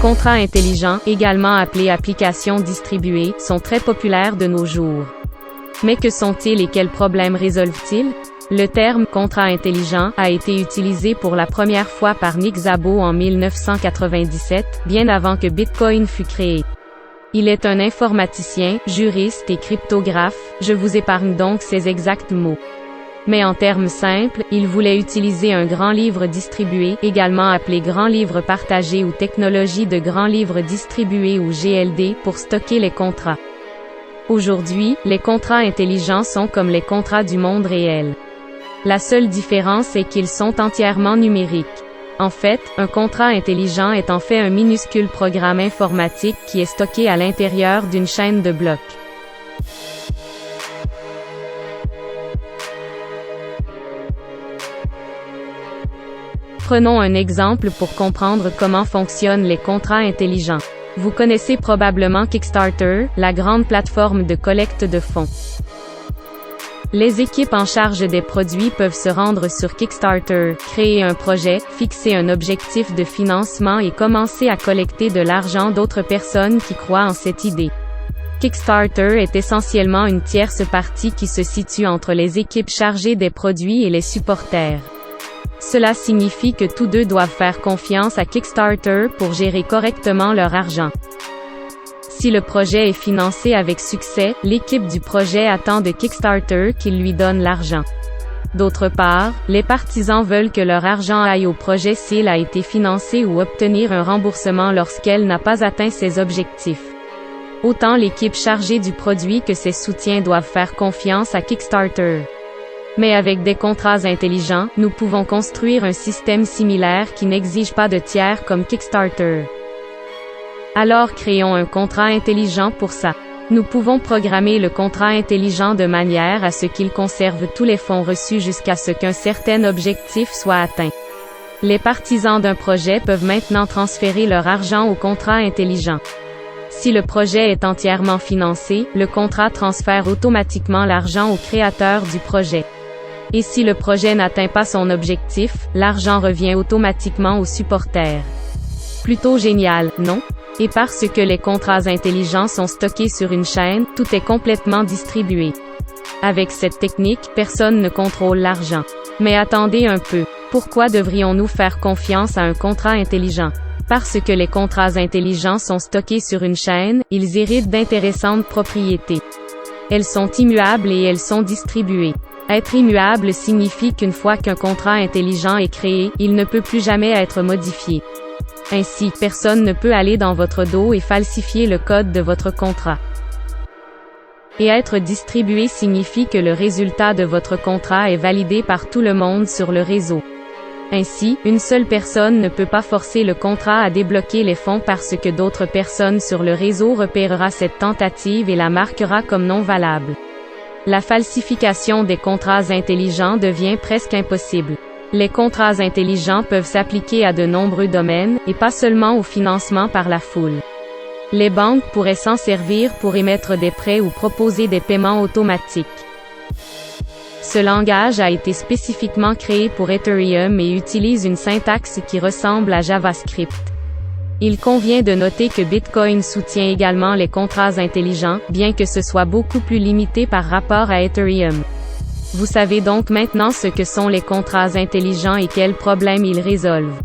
contrats intelligents, également appelés applications distribuées, sont très populaires de nos jours. Mais que sont-ils et quels problèmes résolvent-ils? Le terme « contrat intelligent » a été utilisé pour la première fois par Nick Szabo en 1997, bien avant que Bitcoin fût créé. Il est un informaticien, juriste et cryptographe, je vous épargne donc ces exacts mots. Mais en termes simples, il voulait utiliser un grand livre distribué, également appelé grand livre partagé ou technologie de grand livre distribué ou GLD, pour stocker les contrats. Aujourd'hui, les contrats intelligents sont comme les contrats du monde réel. La seule différence est qu'ils sont entièrement numériques. En fait, un contrat intelligent est en fait un minuscule programme informatique qui est stocké à l'intérieur d'une chaîne de blocs. Prenons un exemple pour comprendre comment fonctionnent les contrats intelligents. Vous connaissez probablement Kickstarter, la grande plateforme de collecte de fonds. Les équipes en charge des produits peuvent se rendre sur Kickstarter, créer un projet, fixer un objectif de financement et commencer à collecter de l'argent d'autres personnes qui croient en cette idée. Kickstarter est essentiellement une tierce partie qui se situe entre les équipes chargées des produits et les supporters. Cela signifie que tous deux doivent faire confiance à Kickstarter pour gérer correctement leur argent. Si le projet est financé avec succès, l'équipe du projet attend de Kickstarter qu'il lui donne l'argent. D'autre part, les partisans veulent que leur argent aille au projet s'il a été financé ou obtenir un remboursement lorsqu'elle n'a pas atteint ses objectifs. Autant l'équipe chargée du produit que ses soutiens doivent faire confiance à Kickstarter. Mais avec des contrats intelligents, nous pouvons construire un système similaire qui n'exige pas de tiers comme Kickstarter. Alors créons un contrat intelligent pour ça. Nous pouvons programmer le contrat intelligent de manière à ce qu'il conserve tous les fonds reçus jusqu'à ce qu'un certain objectif soit atteint. Les partisans d'un projet peuvent maintenant transférer leur argent au contrat intelligent. Si le projet est entièrement financé, le contrat transfère automatiquement l'argent au créateur du projet. Et si le projet n'atteint pas son objectif, l'argent revient automatiquement aux supporters. Plutôt génial, non? Et parce que les contrats intelligents sont stockés sur une chaîne, tout est complètement distribué. Avec cette technique, personne ne contrôle l'argent. Mais attendez un peu. Pourquoi devrions-nous faire confiance à un contrat intelligent? Parce que les contrats intelligents sont stockés sur une chaîne, ils héritent d'intéressantes propriétés. Elles sont immuables et elles sont distribuées. Être immuable signifie qu'une fois qu'un contrat intelligent est créé, il ne peut plus jamais être modifié. Ainsi, personne ne peut aller dans votre dos et falsifier le code de votre contrat. Et être distribué signifie que le résultat de votre contrat est validé par tout le monde sur le réseau. Ainsi, une seule personne ne peut pas forcer le contrat à débloquer les fonds parce que d'autres personnes sur le réseau repérera cette tentative et la marquera comme non valable. La falsification des contrats intelligents devient presque impossible. Les contrats intelligents peuvent s'appliquer à de nombreux domaines, et pas seulement au financement par la foule. Les banques pourraient s'en servir pour émettre des prêts ou proposer des paiements automatiques. Ce langage a été spécifiquement créé pour Ethereum et utilise une syntaxe qui ressemble à JavaScript. Il convient de noter que Bitcoin soutient également les contrats intelligents, bien que ce soit beaucoup plus limité par rapport à Ethereum. Vous savez donc maintenant ce que sont les contrats intelligents et quels problèmes ils résolvent.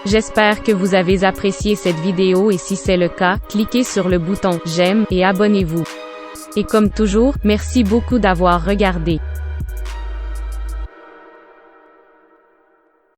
J'espère que vous avez apprécié cette vidéo et si c'est le cas, cliquez sur le bouton « J'aime » et abonnez-vous. Et comme toujours, merci beaucoup d'avoir regardé.